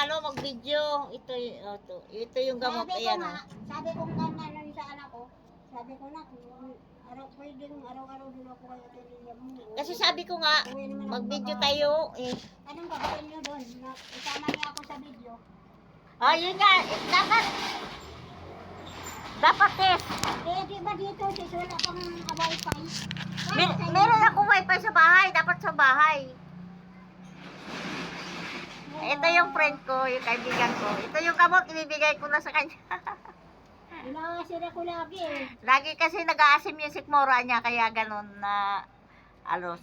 ano, mag-video. Ito yung gamot. Sabi ko Ayan. nga, sabi ko nga ano sa anak ko, sabi ko na, pwedeng araw-araw din ako kayo tinilya mo. Kasi sabi ko nga, mag-video tayo. Anong gagawin nyo doon? Isama niya ako sa video. Yun nga. Dapat test. Di ba dito, sis, wala kang wifi? Meron akong wifi sa bahay. Dapat sa bahay. Ito yung friend ko, yung kaibigan ko. Ito yung gamot, ibibigay ko na sa kanya. Inaasira ko lagi eh. Lagi kasi nag-aasim yung sikmura niya, kaya ganun na,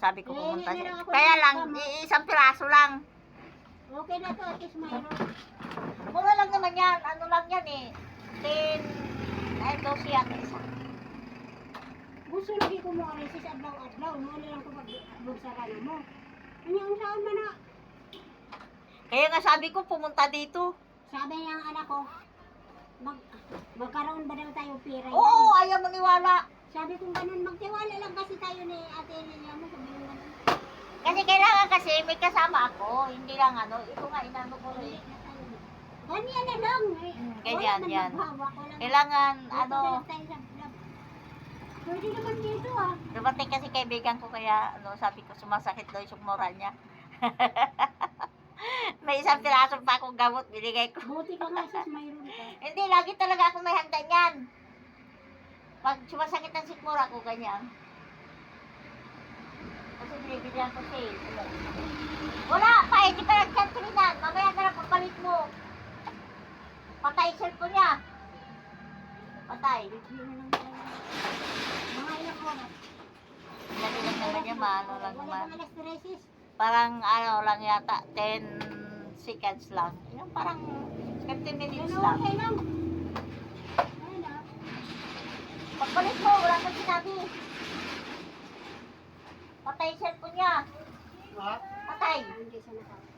sabi ko pumunta siya. Kaya lang, isang piraso lang. Okay na to, at least mayroon. Mura lang naman yan, ano lang yan eh. 12 yan isa. Gusto lagi ko mo rin sis adlaw-adlaw, no? Ano lang ko magbugsaran mo. Ano yung saan man na? Kaya nga sabi ko, pumunta dito. Sabi niya ang anak ko, magkaroon ba daw tayo pera? Oo, ayaw maniwala. Sabi ko ganun, magtiwala lang kasi tayo ni ate niya mo, sabi mo ganun. Kasi kailangan kasi may kasama ako, hindi lang ito nga inano ko rin. Ganyan na lang. Ganyan, yan. Kailangan, Pwede naman dito ah. dumating kasi kaibigan ko kaya, sabi ko sumasakit daw yung sukmura niya. May isang piraso pa akong gamot, binigay ko. Buti ka nga sis, mayroon ka. Hindi, lagi talaga ako may handa niyan. Pag sumasakit ang sikmura ko, ganyan. Kasi binibigyan ko siya. Wala pa, hindi pa nag-cancelinan. Mamaya na lang pagbalik mo. Patay cellphone niya. Patay. Mga ilang oras. Lagi lang naman niya, maano lang Wala naman. kang alas 3 sis. Parang lang yata, 10 seconds lang. Yung parang 15 minutes Ano, lang. okay lang. Ayun ah. Pagbalik mo, wala kang sinabi. Patay cellphone niya. Patay. Hindi siya nakaka.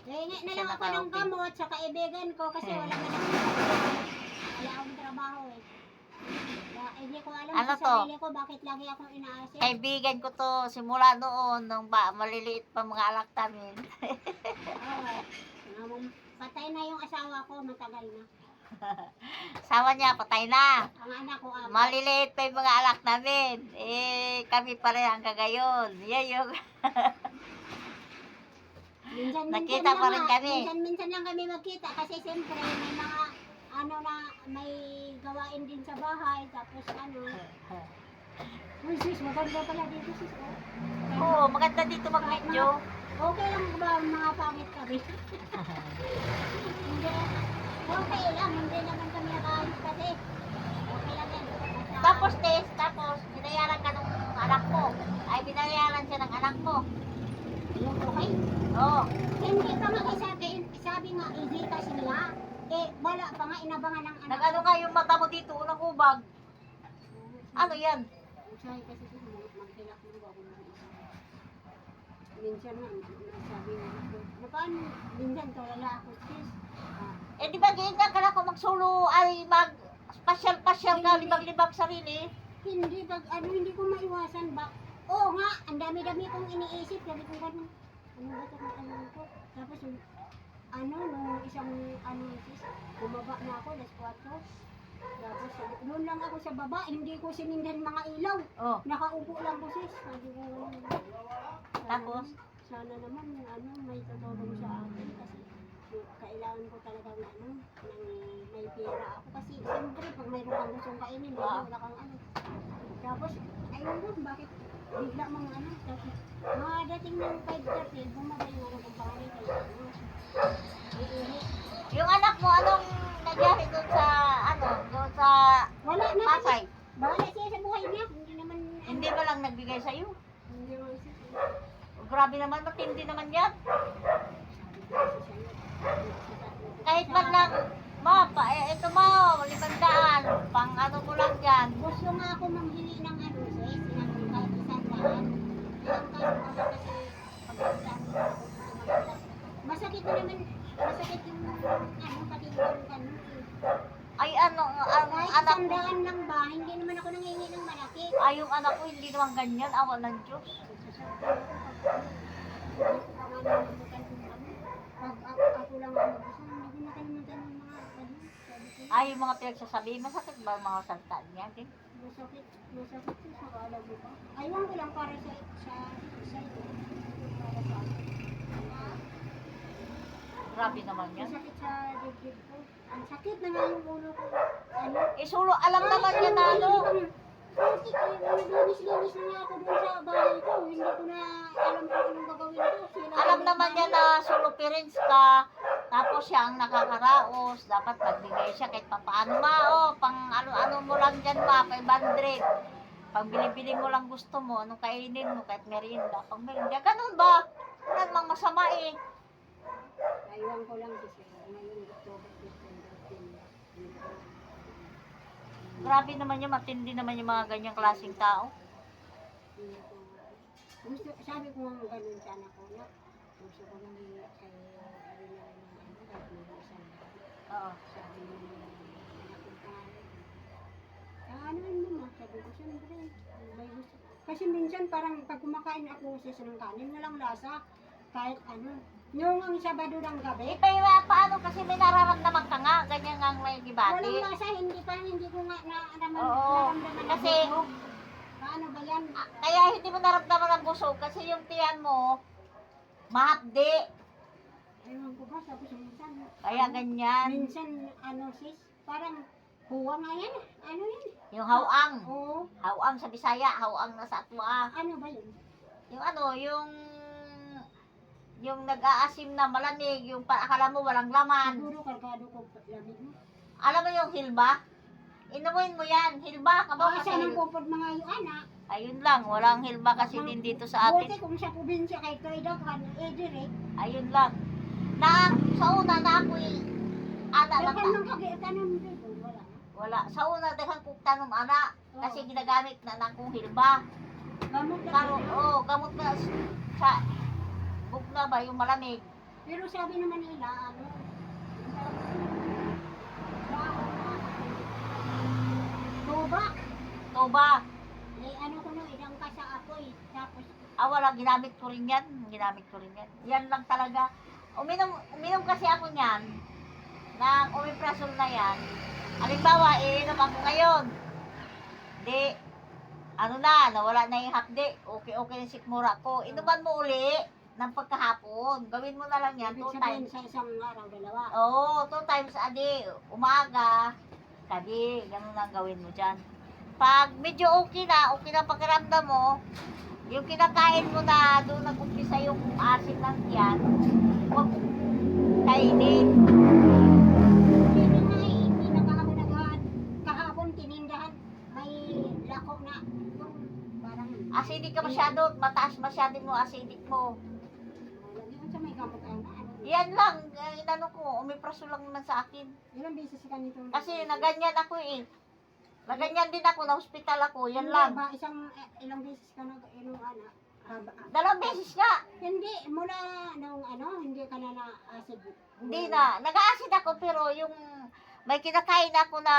Hingi na lang ako ng gamot sa kaibigan ko kasi wala na wala akong trabaho eh. Hindi ko alam Ano sa to? sarili ko bakit lagi akong inaasik. Kaibigan ko to, simula noon, nung maliliit pa mga alak namin. Oo. Patay na yung asawa ko, matagal na. Sawa niya, patay na. Ang anak ko, Maliliit pa yung mga alak namin. Kami pa rin hanggang ngayon. Yan yung... Nakita pa rin kami. Minsan lang kami magkita kasi siyempre may mga may gawain din sa bahay tapos Uy sis, maganda pala dito sis. Oo, maganda dito mag-video. Okay lang ba mga pangit kami? Hindi. Okay lang, hindi naman kami nakaalis kasi. Okay lang yan. Tapos binayaran ka ng anak mo. Ay, binayaran siya ng anak mo. Okay? Oo. Hindi pa nga sabi nga, easy kasi nila. Wala pa nga, inabangan ng anak. Nag-ano nga yung mata mo dito, unang ubag. Ano yan? Usahay kasi sis, maghilak mo ako ng isa. Minsan nga, sabi nga, paano, minsan tulala ako sis. Di ba ganyan ka na kung mag-solo, ay mag-pasyal-pasyal ka, libag-libag sarili? Hindi hindi ko maiwasan ba? Oo nga, ang dami-dami kong iniisip, sabi ko gano'n. Ano ba ito ko? Tapos nung isang sis, bumaba na ako, alas 4. Tapos doon lang ako sa baba, hindi ko sinindan mga ilaw. Oh. Nakaupo lang ko sis. Sabi ko, Tapos? Sana naman may tutulong sa akin kasi kailangan ko talaga ng may pera ako. Kasi siyempre pag mayroon kang gustong kainin, wala kang Tapos, ayun doon, bakit bigla mga tapos mga dating ng 5:30, bumaba yung kong pangalan kayo. Yung anak mo, anong nangyari doon sa, Wala na Pasay? Bahala siya sa buhay niya. Hindi ba lang nagbigay sa'yo? Hindi naman siya. Grabe naman, matindi naman yan. Kahit man lang, ito mo, 500, pang mo lang yan. Gusto nga ako manghingi ng sis, kahit isang daan. Ilang kaso ako kasi masakit na naman, masakit yung patingin Ay, ang kahit anak isang ko. daan lang ba, hindi naman ako nangingi ng malaki. Ay, yung anak ko, hindi naman ganyan. Awa ng Diyos. Ay, yung mga pinagsasabi, masakit ba ang mga salita niya? Masakit siya sa alam mo ba? Aywan ko lang para sa iyo. Para sa akin. Grabe naman yan. Masakit sa dibdib ko. Ang sakit na nga yung ulo ko. Ano? Sulo, alam naman niya na ano. Linis na nga ako doon sa bahay ko. Hindi ko na alam kung anong gagawin ko. Alam naman niya na solo parents ka. Tapos siya ang nakakaraos. Dapat magbigay siya kahit papaano pang ano-ano mo lang dyan 500. Pang bili-bili mo lang gusto mo, anong kainin mo, kahit merienda. Pang merienda, ganun ba? Wala namang masama eh. Aywan ko lang kasi ngayon October 15. Grabe naman yung matindi naman yung mga ganyang klaseng tao. Sabi ko nga ganun sa anak ko na gusto ko nang kay Arina na kahit may isang Oo. sabi mo anak ko ano naman sabi ko siyempre may gusto kasi minsan parang pag kumakain ako sa ng kanin walang lasa kahit ano yung ang Sabado ng gabi Paano kasi may nararamdaman ka nga, ganyan nga ang may dibati. walang lasa hindi ko nga Oo, naramdaman kasi paano ba yan kaya hindi mo naramdaman ang busog kasi yung tiyan mo mahapdi. ewan ko ba sabi sa minsan Kaya ganyan. minsan ano sis parang huwa nga yan ano yan Yung hawang. oo Hawang sa Bisaya, hawang na sa atwa. ano ba yun Yung yung nag-aasim na malamig, yung akala mo walang laman. siguro kargado ko lamig mo Alam mo yung hilba? Inumin mo yan, hilba ka ba? saan ang pupod mga yung anak Ayun lang, walang hilba kasi din dito sa atin. buti kung sa probinsya kay Toydo kan direct Ayun lang. Sa una na ako'y ana lang dakan ng kagitan dito wala Wala. Sa una, daghang kong tanom ana. Kasi ginagamit na ng kong hilba. gamot na Gamot na sa bugna ba yung malamig. pero sabi naman nila ano tuba Toba. ano ko no idang ka sa apoy tapos Wala, ginamit ko rin yan. Yan lang talaga. Uminom kasi ako niyan. Ng omeprazole na yan. Halimbawa, iinom ako ngayon. Di, nawala na yung hapde. Okay na sikmura ko. Inuman mo uli ng pagkahapon. Gawin mo na lang yan, ibig 2 sabihin times. sa isang araw dalawa Oo, 2 times a day. Umaga, gabi, ganun lang gawin mo dyan. Pag medyo okay na pakiramdam mo, yung kinakain mo na doon nag-umpisa yung asin ng tiyan, huwag kainin. hindi na kahapon tinindahan may lako na parang Acidic ka masyado, mataas masyado mo acidic mo. yun sa may gamot ano Yan lang, inano ko, omeprazole lang naman sa akin. ilang beses ka nito Kasi naganyan ako eh. Naganyan din ako, na hospital ako, yan Hindi lang. ba ilang beses ka inom anak 2 beses nga. hindi mula nung hindi ka na acid Hindi na. Nag-acid ako pero yung may kinakain ako na